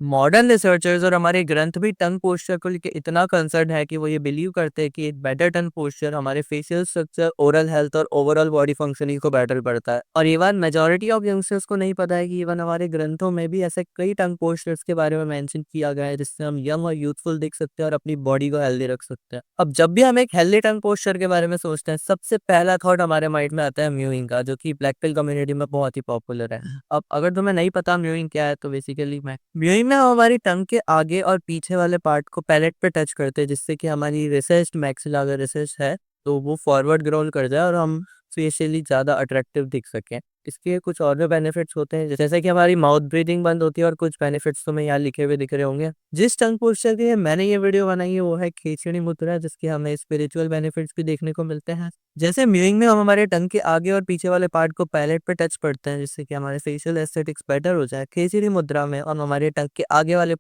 Modern researchers और हमारे ग्रंथ भी टंग पोस्चर को लेके इतना कंसर्न है कि वो ये बिलीव करते हैं कि एक बेटर टंग पोस्चर हमारे फेशियल स्ट्रक्चर, ओरल हेल्थ और ओवरऑल बॉडी फंक्शनिंग को बेटर करता है। और इवन मेजॉरिटी ऑफ यंगस्टर्स को नहीं पता है कि इवन हमारे ग्रंथों में भी ऐसे कई टंग पोस्चर्स के बारे में मेंशन किया गया है जिससे हम यंग और यूथफुल दिख सकते हैं और अपनी बॉडी को हेल्दी रख सकते हैं। अब जब भी हम एक हेल्दी टंग पोस्चर के बारे में सोचते हैं, सबसे पहला थॉट हमारे माइंड में आता है म्यूइंग का, जो कि ब्लैक पिल कम्युनिटी में बहुत ही पॉपुलर है। अब अगर तुम्हें नहीं पता म्यूइंग क्या है, तो बेसिकली मैं म्यूइंग में हम हमारी टंग के आगे और पीछे वाले पार्ट को पैलेट पे टच करते हैं, जिससे कि हमारी रिसेस्ड मैक्सिला अगर रिसेस्ड है तो वो फॉरवर्ड ग्रोल कर जाए और हम फेशियली ज़्यादा अट्रैक्टिव दिख सकें। इसके कुछ और भी बेनिफिट्स होते हैं, जैसे कि हमारी माउथ ब्रीदिंग बंद होती है, और कुछ बेनिफिट्स तुम्हें यहाँ लिखे हुए दिख रहे होंगे। जिस टंग पोस्चर के लिए मैंने ये वीडियो बनाई है वो है खींचड़ी मुद्रा, जिसके हमें स्पिरिचुअल बेनिफिट्स भी देखने को मिलते हैं। जैसे म्यूइंग में हम हमारे टंग के आगे और पीछे वाले पार्ट को पैलेट पे टच करते हैं, जिससे कि हमारे फेशियल एस्थेटिक्स बेटर हो जाए। खींचड़ी मुद्रा में हम हमारे टंग के आगे वाले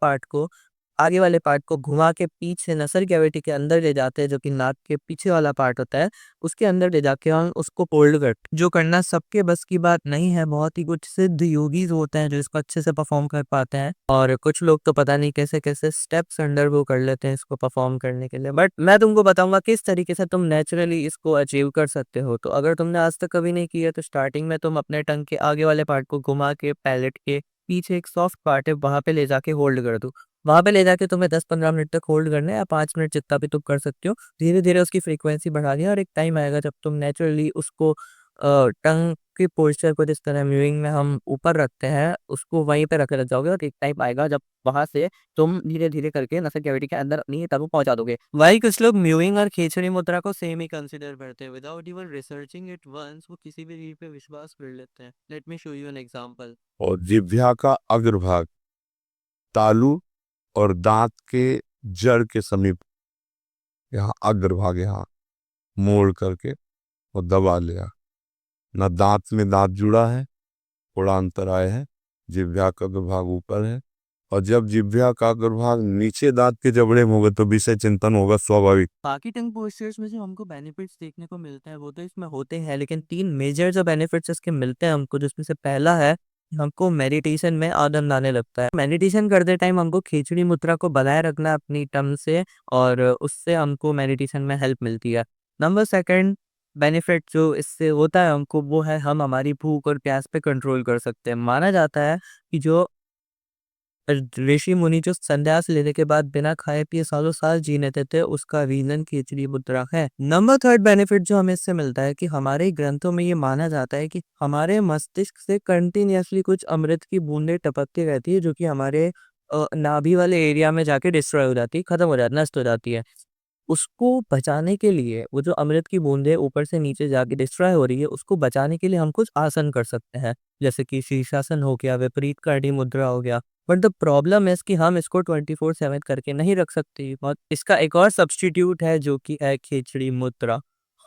पार्ट को घुमा के पीछे नसल कैविटी के अंदर ले जाते हैं, जो कि नाक के पीछे वाला पार्ट होता है। उसके अंदर ले जाके हम उसको होल्ड करते, जो करना सबके बस की बात नहीं है। बहुत ही कुछ सिद्ध योगीज होते हैं जो इसको अच्छे से परफॉर्म कर पाते हैं, और कुछ लोग तो पता नहीं कैसे कैसे स्टेप्स अंडर वो कर लेते हैं इसको परफॉर्म करने के लिए। बट मैं तुमको बताऊंगा किस तरीके से तुम नेचुरली इसको अचीव कर सकते हो। तो अगर तुमने आज तक कभी नहीं किया, तो स्टार्टिंग में तुम अपने टंग के आगे वाले पार्ट को घुमा के पैलेट के पीछे एक सॉफ्ट पार्ट है वहां पे ले जाके होल्ड कर दो। वहां पे ले जाके तुम्हें 10-15 मिनट तक होल्ड करना है, या 5 मिनट जितना भी तुम कर सकते हो। धीरे धीरे उसकी फ्रीक्वेंसी बढ़ानी है, और एक टाइम आएगा जब तुम नेचुरली उसको टंग के पोस्चर को जिस तरह म्यूइंग में हम ऊपर रखते हैं उसको वहीं पे रख जाओगे, और एक टाइम आएगा जब वहां से तुम धीरे धीरे करके नसल कैविटी के अंदर अपनी टंग को पहुंचा दोगे। वही कुछ लोग म्यूइंग और खींचड़ी मुद्रा को सेम ही कंसिडर करते हैं, without even researching it once वो किसी भी रील पे विश्वास कर लेते हैं। Let me show you an example. और जिह्वा का अग्रभाग तालू और दांत के जड़ के समीप, यहाँ अग्रभाग, यहाँ मोड़ करके और दबा लिया। ना दांत में दांत जुड़ा है, थोड़ा अंतर आया है। जिह्वा का अग्रभाग ऊपर है, और जब जिह्वा का अग्रभाग नीचे दांत के जबड़े में होगा तो विषय चिंतन होगा स्वाभाविक। बाकी टंग पोस्चर्स में जो हमको बेनिफिट्स देखने को मिलते हैं वो तो इसमें होते हैं, लेकिन 3 मेजर जो बेनिफिट्स इसके मिलते हैं हमको, जिसमें से पहला है हमको मेडिटेशन में आनंद आने लगता है। मेडिटेशन करते टाइम हमको खींचड़ी मुद्रा को बनाए रखना है अपनी टंग से, और उससे हमको मेडिटेशन में हेल्प मिलती है। नंबर सेकंड बेनिफिट जो इससे होता है हमको, वो है हम हमारी भूख और प्यास पे कंट्रोल कर सकते हैं। माना जाता है कि जो ऋषि मुनि जो संन्यास लेने के बाद बिना खाए पिए सालों साल जी लेते थे, उसका रीजन खिचड़ी मुद्रा है। नंबर थर्ड बेनिफिट जो हमें इससे मिलता है कि हमारे ग्रंथों में ये माना जाता है कि हमारे मस्तिष्क से कंटिन्यूअसली कुछ अमृत की बूंदें टपकती रहती है, जो कि हमारे नाभि वाले एरिया में जाके डिस्ट्रॉय हो जाती है, खत्म हो जाती, नष्ट हो जाती है। उसको बचाने के लिए, वो जो अमृत की बूंदें ऊपर से नीचे जाके डिस्ट्रॉय हो रही है, उसको बचाने के लिए हम कुछ आसन कर सकते हैं, जैसे कि शीर्षासन हो गया, विपरीत करणी मुद्रा हो गया। बट द प्रॉब्लम है कि हम इसको 24/7 करके नहीं रख सकते, और इसका एक और सब्स्टिट्यूट है जो कि है खिचड़ी मुद्रा।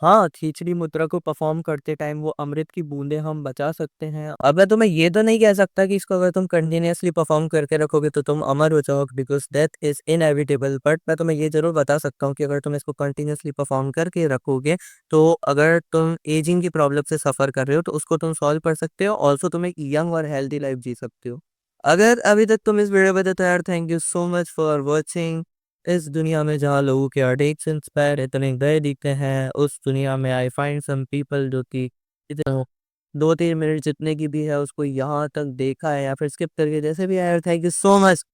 हाँ, खिचड़ी मुद्रा को परफॉर्म करते टाइम वो अमृत की बूंदें हम बचा सकते हैं। अब मैं तुम्हें ये तो नहीं कह सकता कि इसको अगर तुम कंटिन्यूअसली परफॉर्म करके रखोगे तो तुम अमर हो जाओगे, because death is inevitable. But मैं तुम्हें ये जरूर बता सकता हूँ कि अगर तुम इसको कंटिन्यूअसली परफॉर्म करके रखोगे, तो अगर तुम एजिंग की प्रॉब्लम से सफर कर रहे हो तो उसको तुम सॉल्व कर सकते हो। ऑल्सो तुम एक यंग और हेल्दी लाइफ जी सकते हो। अगर अभी तक तुम इस वीडियो पे थे तो यार thank you so much for watching. इस दुनिया में जहाँ लोगों के आर्टिक्स इंस्पायर इतने गए दिखते हैं, उस दुनिया में आई फाइंड सम पीपल जो कि इतने 2-3 मिनट जितने की भी है उसको यहाँ तक देखा है या फिर स्किप करके जैसे भी आया। Thank you so much.